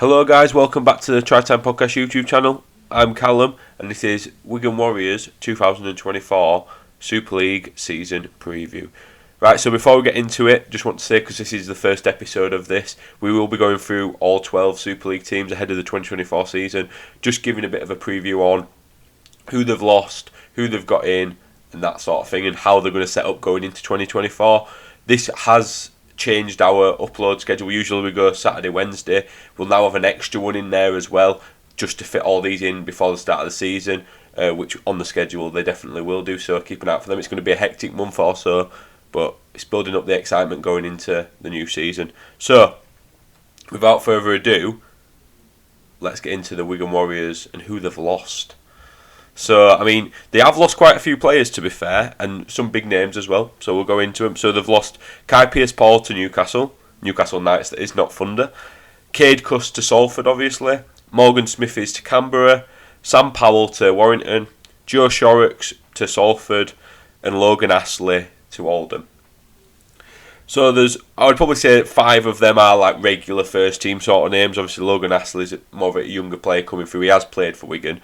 Hello guys, welcome back to the Try Time Podcast YouTube channel. I'm Callum and this is Wigan Warriors 2024 Super League Season Preview. Right, so before we get into it, just want to say, because this is the first episode of this, we will be going through all 12 Super League teams ahead of the 2024 season, just giving a bit of a preview on who they've lost, who they've got in, and that sort of thing, and how they're going to set up going into 2024. This has changed our upload schedule. Usually we go Saturday, Wednesday. We'll now have an extra one in there as well, just to fit all these in before the start of the season, which on the schedule they definitely will do, so keep an eye out for them. It's going to be a hectic month or so, but it's building up the excitement going into the new season. So, without further ado, let's get into the Wigan Warriors and who they've lost. So, I mean, they have lost quite a few players, to be fair, and some big names as well, so we'll go into them. So they've lost Kai Pearce-Paul to Newcastle Knights, that is not Thunder. Cade Cuss to Salford, obviously. Morgan Smithies to Canberra. Sam Powell to Warrington. Joe Shorrocks to Salford. And Logan Astley to Oldham. So I would probably say 5 of them are like regular first team sort of names. Obviously Logan Astley is more of a younger player coming through. He has played for Wigan.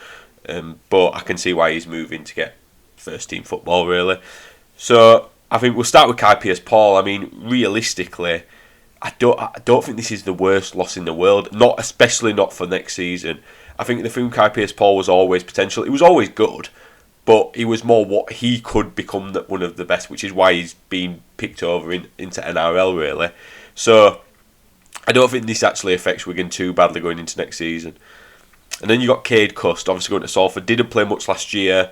But I can see why he's moving to get first team football, really. So I think we'll start with Kai Pearce-Paul. I mean, realistically, I don't think this is the worst loss in the world. Especially not for next season. I think the thing with Kai Pearce-Paul was always potential. He was always good, but he was more what he could become one of the best, which is why he's been picked over into NRL, really. So I don't think this actually affects Wigan too badly going into next season. And then you got Cade Cuss, obviously going to Salford. Didn't play much last year.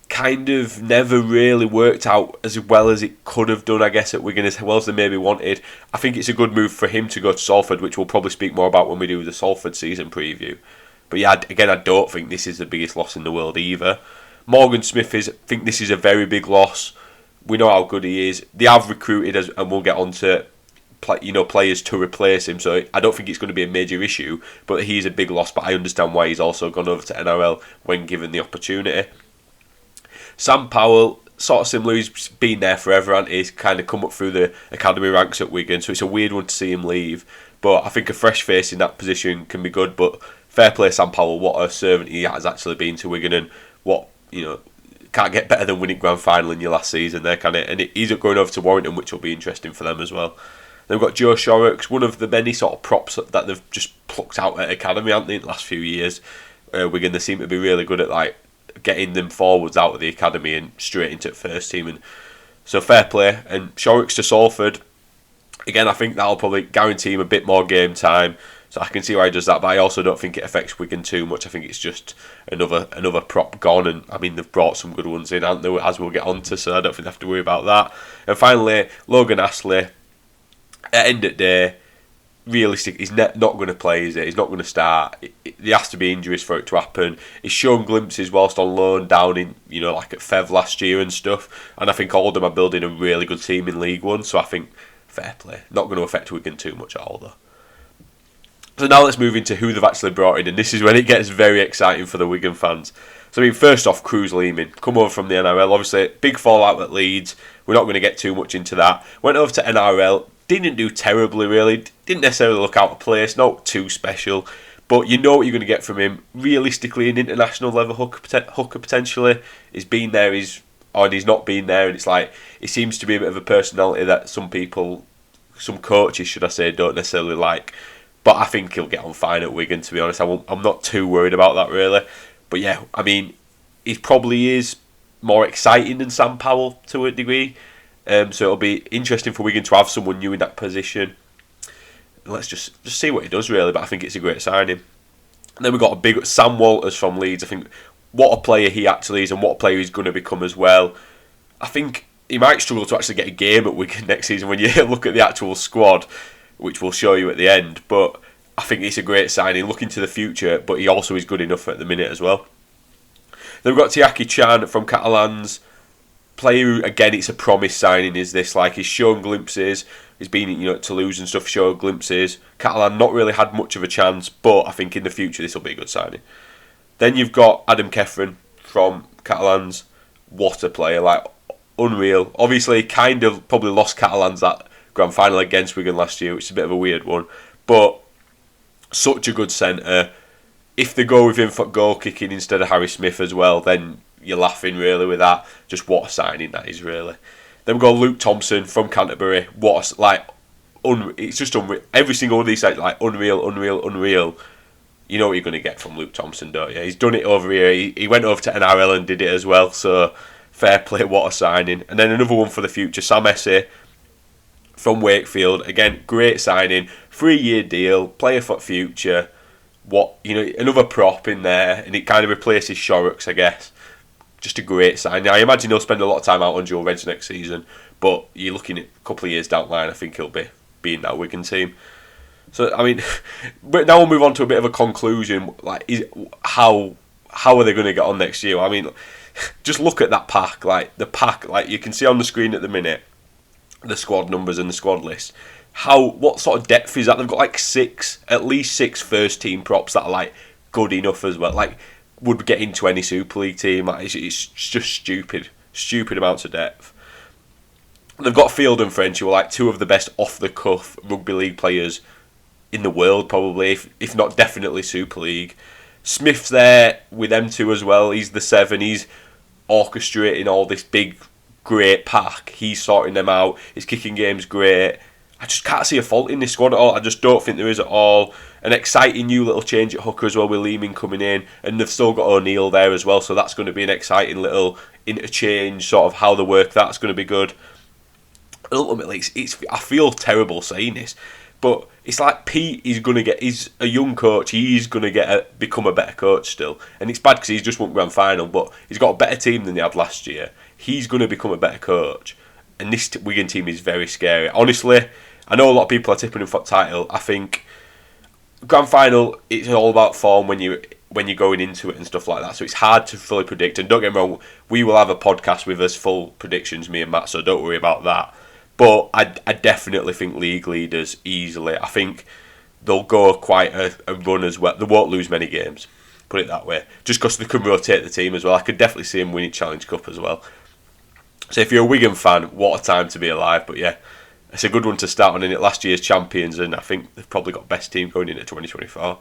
Kind of never really worked out as well as it could have done, I guess, at Wigan, as well as they maybe wanted. I think it's a good move for him to go to Salford, which we'll probably speak more about when we do the Salford season preview. But yeah, again, I don't think this is the biggest loss in the world either. Morgan Smithies, I think this is a very big loss. We know how good he is. They have recruited, and we'll get on to players to replace him, so I don't think it's going to be a major issue, but he's a big loss. But I understand why he's also gone over to NRL when given the opportunity. Sam Powell, sort of similar, he's been there forever, and he's kind of come up through the academy ranks at Wigan, so it's a weird one to see him leave, but I think a fresh face in that position can be good. But fair play Sam Powell, what a servant he has actually been to Wigan, and can't get better than winning grand final in your last season there, can it? And he's going over to Warrington, which will be interesting for them as well. They've got Joe Shorrocks, one of the many sort of props that they've just plucked out at academy, haven't they, in the last few years. Wigan, they seem to be really good at like getting them forwards out of the academy and straight into the first team. And so fair play. And Shorrocks to Salford, again, I think that'll probably guarantee him a bit more game time. So I can see why he does that, but I also don't think it affects Wigan too much. I think it's just another prop gone, and I mean they've brought some good ones in, haven't they, as we'll get on to, so I don't think they have to worry about that. And finally, Logan Astley. At the end of the day, realistic, he's not going to play, is it? He's not going to start. There has to be injuries for it to happen. He's shown glimpses whilst on loan down in, like at Fev last year and stuff. And I think Oldham are building a really good team in League One, so I think fair play. Not going to affect Wigan too much at all, though. So now let's move into who they've actually brought in, and this is when it gets very exciting for the Wigan fans. So I mean, first off, Cruz Leeman, come over from the NRL. Obviously, big fallout at Leeds. We're not going to get too much into that. Went over to NRL. Didn't do terribly, really. Didn't necessarily look out of place. Not too special. But you know what you're going to get from him. Realistically, an international level hooker potentially. He's been there, he's not been there. And it's like, he seems to be a bit of a personality that some coaches, should I say, don't necessarily like. But I think he'll get on fine at Wigan, to be honest. I'm not too worried about that, really. But yeah, I mean, he probably is more exciting than Sam Powell to a degree. So it'll be interesting for Wigan to have someone new in that position. Let's just see what he does, really. But I think it's a great signing. And then we've got a big Sam Walters from Leeds. I think what a player he actually is, and what a player he's going to become as well. I think he might struggle to actually get a game at Wigan next season when you look at the actual squad, which we'll show you at the end. But I think it's a great signing, looking to the future. But he also is good enough at the minute as well. Then we've got Tiaki Chan from Catalans. Player who, again, it's a promise signing, is this. Like, he's shown glimpses. He's been at Toulouse and stuff, shown glimpses. Catalan not really had much of a chance, but I think in the future this will be a good signing. Then you've got Adam Kefren from Catalans. What a player, like, unreal. Obviously, kind of probably lost Catalans that grand final against Wigan last year, which is a bit of a weird one. But Such a good centre. If they go with him for goal kicking instead of Harry Smith as well, then you're laughing really with that. Just what a signing that is, really. Then we got Luke Thompson from Canterbury. It's just unreal. Every single one of these sites, like unreal. You know what you're going to get from Luke Thompson, don't you? He's done it over here. He went over to NRL and did it as well. So fair play, what a signing. And then another one for the future, Sam Essay from Wakefield. Again, great signing. 3-year deal, player for future. Another prop in there, and it kind of replaces Shorrocks, I guess. Just a great signing. I imagine he'll spend a lot of time out on dual reds next season, but you're looking at a couple of years down the line, I think he'll be in that Wigan team. So, I mean, but now we'll move on to a bit of a conclusion. How are they going to get on next year? I mean, just look at that pack. You can see on the screen at the minute, the squad numbers and the squad list. What sort of depth is that? They've got at least six first team props that are good enough as well. Would get into any Super League team. It's just stupid amounts of depth. They've got Field and French, who are two of the best off the cuff rugby league players in the world, probably, if not definitely Super League. Smith's there with them two as well. He's the 7. He's orchestrating all this big, great pack. He's sorting them out. His kicking game's great. I just can't see a fault in this squad at all. I just don't think there is at all. An exciting new little change at hooker as well with Lehman coming in. And they've still got O'Neill there as well. So that's going to be an exciting little interchange, sort of how they work. That's going to be good. Ultimately, I feel terrible saying this, but it's like Pete is going to get... He's a young coach. He's going to become a better coach still. And it's bad because he's just won grand final, but he's got a better team than he had last year. He's going to become a better coach. And this Wigan team is very scary. Honestly, I know a lot of people are tipping him for the title. I think grand final, it's all about form when you're going into it and stuff like that. So it's hard to fully predict. And don't get me wrong, we will have a podcast with us full predictions, me and Matt. So don't worry about that. But I definitely think league leaders easily. I think they'll go quite a run as well. They won't lose many games. Put it that way. Just because they can rotate the team as well. I could definitely see him winning Challenge Cup as well. So if you're a Wigan fan, what a time to be alive. But yeah, it's a good one to start on in it. Last year's champions, and I think they've probably got best team going into 2024.